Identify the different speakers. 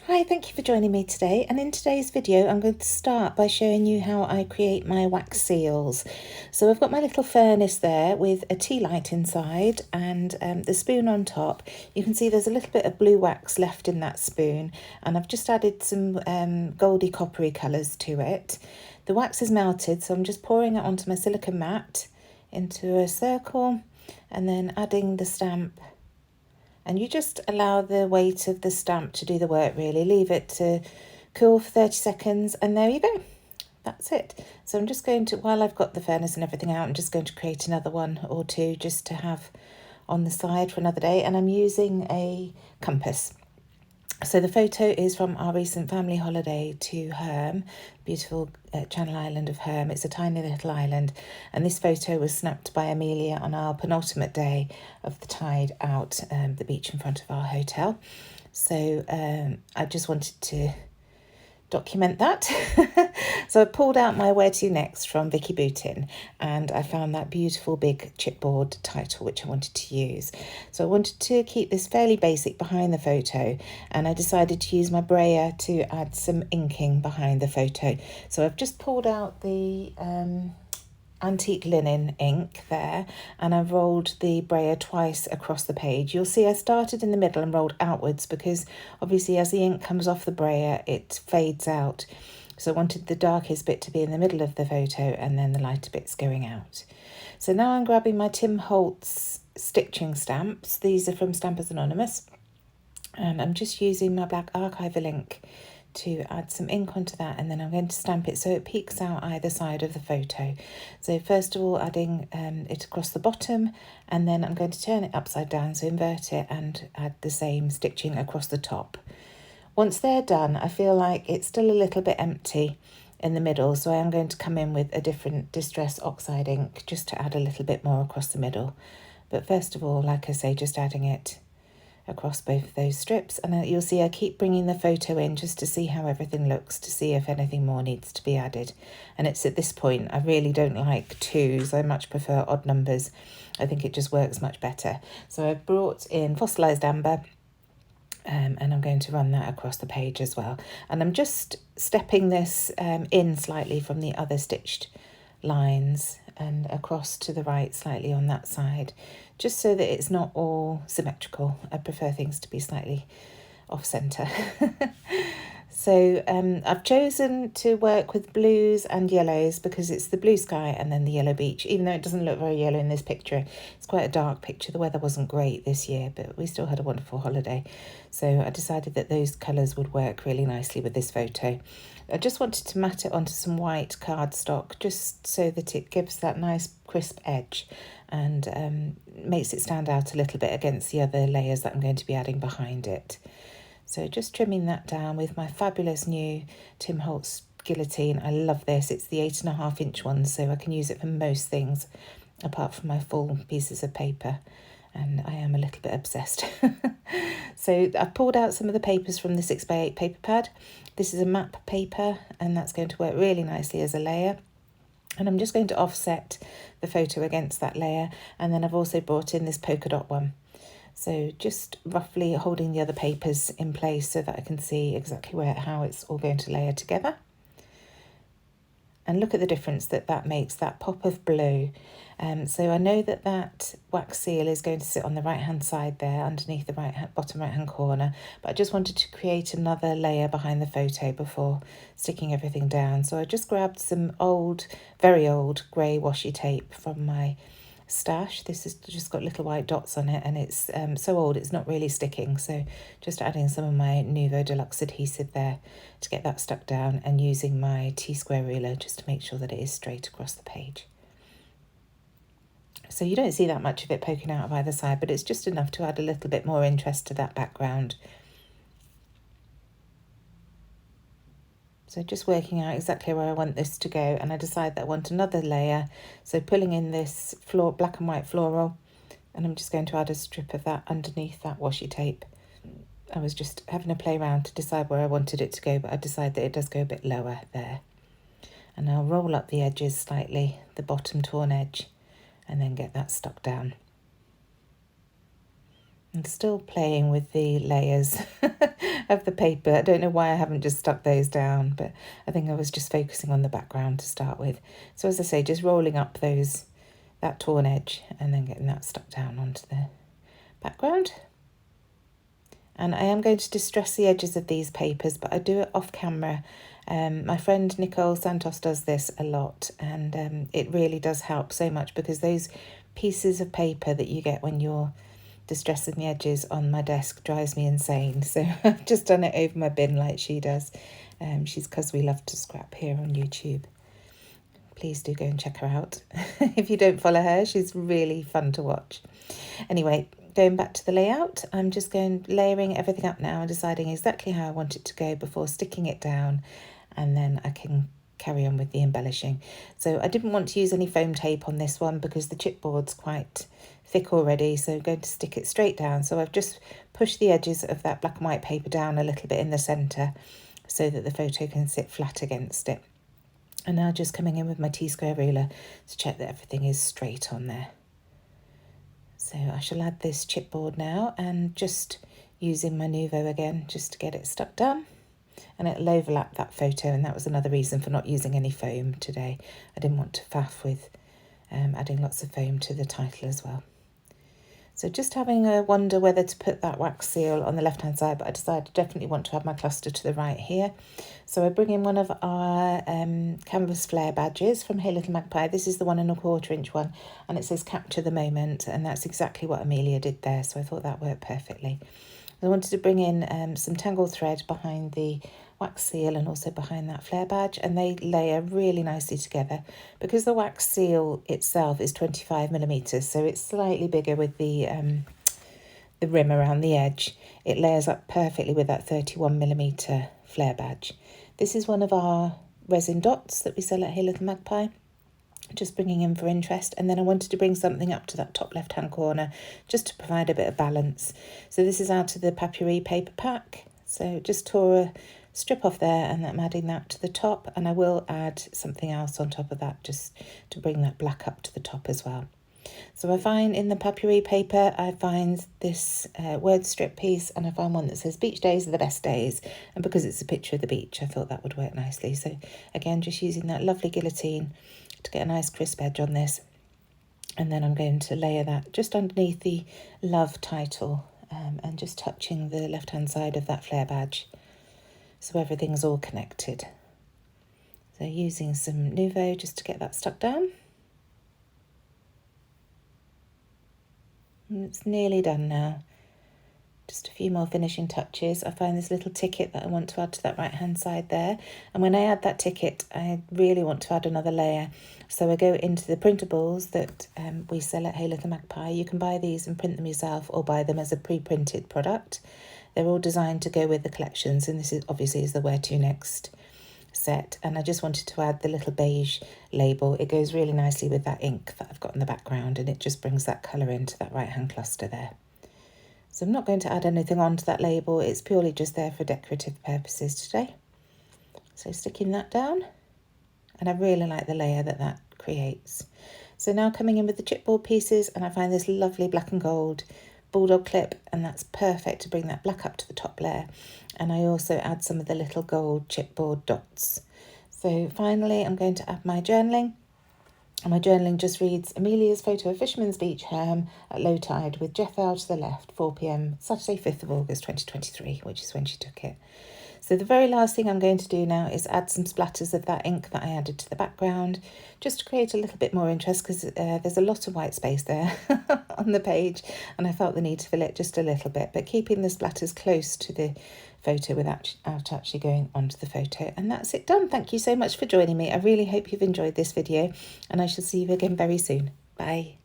Speaker 1: Hi, thank you for joining me today, and in today's video I'm going to start by showing you how I create my wax seals. So I've got my little furnace there with a tea light inside and the spoon on top. You can see there's a little bit of blue wax left in that spoon, and I've just added some goldy coppery colours to it. The wax is melted, so I'm just pouring it onto my silicone mat into a circle and then adding the stamp. And you just allow the weight of the stamp to do the work, really. Leave it to cool for 30 seconds and there you go. That's it. So I'm just going to, while I've got the furnace and everything out, I'm just going to create another one or two just to have on the side for another day. And I'm using a compass. So the photo is from our recent family holiday to Herm, beautiful Channel Island of Herm. It's a tiny little island, and this photo was snapped by Amelia on our penultimate day of the tide out the beach in front of our hotel. So I just wanted to document that. So I pulled out my Where To Next from Vicky Boutin, and I found that beautiful big chipboard title which I wanted to use. So I wanted to keep this fairly basic behind the photo, and I decided to use my brayer to add some inking behind the photo. So I've just pulled out the antique linen ink there, and I've rolled the brayer twice across the page. You'll see I started in the middle and rolled outwards because obviously as the ink comes off the brayer it fades out. So I wanted the darkest bit to be in the middle of the photo and then the lighter bits going out. So now I'm grabbing my Tim Holtz stitching stamps. These are from Stampers Anonymous, and I'm just using my black archival ink to add some ink onto that, and then I'm going to stamp it so it peeks out either side of the photo. So first of all adding it across the bottom, and then I'm going to turn it upside down, so invert it and add the same stitching across the top. Once they're done, I feel like it's still a little bit empty in the middle, so I am going to come in with a different Distress Oxide ink just to add a little bit more across the middle. But first of all, like I say, just adding it across both of those strips, and you'll see I keep bringing the photo in just to see how everything looks, to see if anything more needs to be added. And it's at this point I really don't like twos, I much prefer odd numbers. I think it just works much better. So I've brought in Fossilized Amber, and I'm going to run that across the page as well, and I'm just stepping this in slightly from the other stitched lines and across to the right slightly on that side, just so that it's not all symmetrical. I prefer things to be slightly off centre. So I've chosen to work with blues and yellows because it's the blue sky and then the yellow beach, even though it doesn't look very yellow in this picture. It's quite a dark picture. The weather wasn't great this year, but we still had a wonderful holiday. So I decided that those colours would work really nicely with this photo. I just wanted to mat it onto some white cardstock just so that it gives that nice crisp edge and makes it stand out a little bit against the other layers that I'm going to be adding behind it. So just trimming that down with my fabulous new Tim Holtz guillotine. I love this. It's the 8.5-inch one, so I can use it for most things apart from my full pieces of paper, and I am a little bit obsessed. So I've pulled out some of the papers from the 6x8 paper pad. This is a map paper, and that's going to work really nicely as a layer. And I'm just going to offset the photo against that layer, and then I've also brought in this polka dot one. So just roughly holding the other papers in place so that I can see exactly how it's all going to layer together. And look at the difference that makes, that pop of blue. So I know that wax seal is going to sit on the right hand side there underneath the bottom right hand corner, but I just wanted to create another layer behind the photo before sticking everything down. So I just grabbed some old, very old grey washi tape from my stash. This has just got little white dots on it, and it's so old it's not really sticking, so just adding some of my Nuvo Deluxe adhesive there to get that stuck down, and using my T-square ruler just to make sure that it is straight across the page. So you don't see that much of it poking out of either side, but it's just enough to add a little bit more interest to that background. So just working out exactly where I want this to go, and I decide that I want another layer. So pulling in this black and white floral, and I'm just going to add a strip of that underneath that washi tape. I was just having a play around to decide where I wanted it to go, but I decided that it does go a bit lower there. And I'll roll up the edges slightly, the bottom torn edge, and then get that stuck down. I'm still playing with the layers of the paper. I don't know why I haven't just stuck those down, but I think I was just focusing on the background to start with. So as I say, just rolling up that torn edge and then getting that stuck down onto the background. And I am going to distress the edges of these papers, but I do it off camera. My friend Nicole Santos does this a lot, and it really does help so much, because those pieces of paper that you get when you're distressing the edges on my desk drives me insane. So I've just done it over my bin like she does. She's Cause We Love to Scrap here on YouTube. Please do go and check her out. If you don't follow her, she's really fun to watch. Anyway, going back to the layout, I'm just layering everything up now and deciding exactly how I want it to go before sticking it down, and then I can carry on with the embellishing. So I didn't want to use any foam tape on this one because the chipboard's quite thick already, so I'm going to stick it straight down. So I've just pushed the edges of that black and white paper down a little bit in the centre so that the photo can sit flat against it. And now just coming in with my T-square ruler to check that everything is straight on there. So I shall add this chipboard now, and just using my Nuvo again just to get it stuck down, and it'll overlap that photo. And that was another reason for not using any foam today. I didn't want to faff with adding lots of foam to the title as well. So just having a wonder whether to put that wax seal on the left hand side, but I decided I definitely want to have my cluster to the right here. So I bring in one of our canvas flare badges from Hey Little Magpie. This is the 1 1/4 inch one, and it says capture the moment, and that's exactly what Amelia did there, so I thought that worked perfectly. I wanted to bring in some tangled thread behind the wax seal and also behind that flare badge, and they layer really nicely together. Because the wax seal itself is 25mm, so it's slightly bigger with the rim around the edge. It layers up perfectly with that 31mm flare badge. This is one of our resin dots that we sell at Hey Little Magpie. Just bringing in for interest, and then I wanted to bring something up to that top left hand corner just to provide a bit of balance. So this is out of the Papyri paper pack, so just tore a strip off there, and I'm adding that to the top, and I will add something else on top of that just to bring that black up to the top as well. So I find in the Papyri paper, I find this word strip piece, and I find one that says beach days are the best days, and because it's a picture of the beach, I thought that would work nicely. So again, just using that lovely guillotine to get a nice crisp edge on this, and then I'm going to layer that just underneath the love title, and just touching the left hand side of that flare badge so everything's all connected. So using some Nuvo just to get that stuck down. And it's nearly done now. Just a few more finishing touches. I find this little ticket that I want to add to that right hand side there, and when I add that ticket I really want to add another layer. So I go into the printables that we sell at Hey Little Magpie. You can buy these and print them yourself, or buy them as a pre-printed product. They're all designed to go with the collections, and this is obviously the Where To Next set, and I just wanted to add the little beige label. It goes really nicely with that ink that I've got in the background, and it just brings that colour into that right hand cluster there. So I'm not going to add anything onto that label, it's purely just there for decorative purposes today. So sticking that down, and I really like the layer that that creates. So now coming in with the chipboard pieces, and I find this lovely black and gold bulldog clip, and that's perfect to bring that black up to the top layer. And I also add some of the little gold chipboard dots. So finally I'm going to add my journaling. And my journaling just reads, Amelia's photo of Fisherman's Beach ham at low tide with Jethro to the left, 4 p.m, Saturday 5th of August 2023, which is when she took it. So the very last thing I'm going to do now is add some splatters of that ink that I added to the background, just to create a little bit more interest, because there's a lot of white space there on the page, and I felt the need to fill it just a little bit, but keeping the splatters close to the photo without actually going onto the photo. And that's it done. Thank you so much for joining me. I really hope you've enjoyed this video, and I shall see you again very soon. Bye.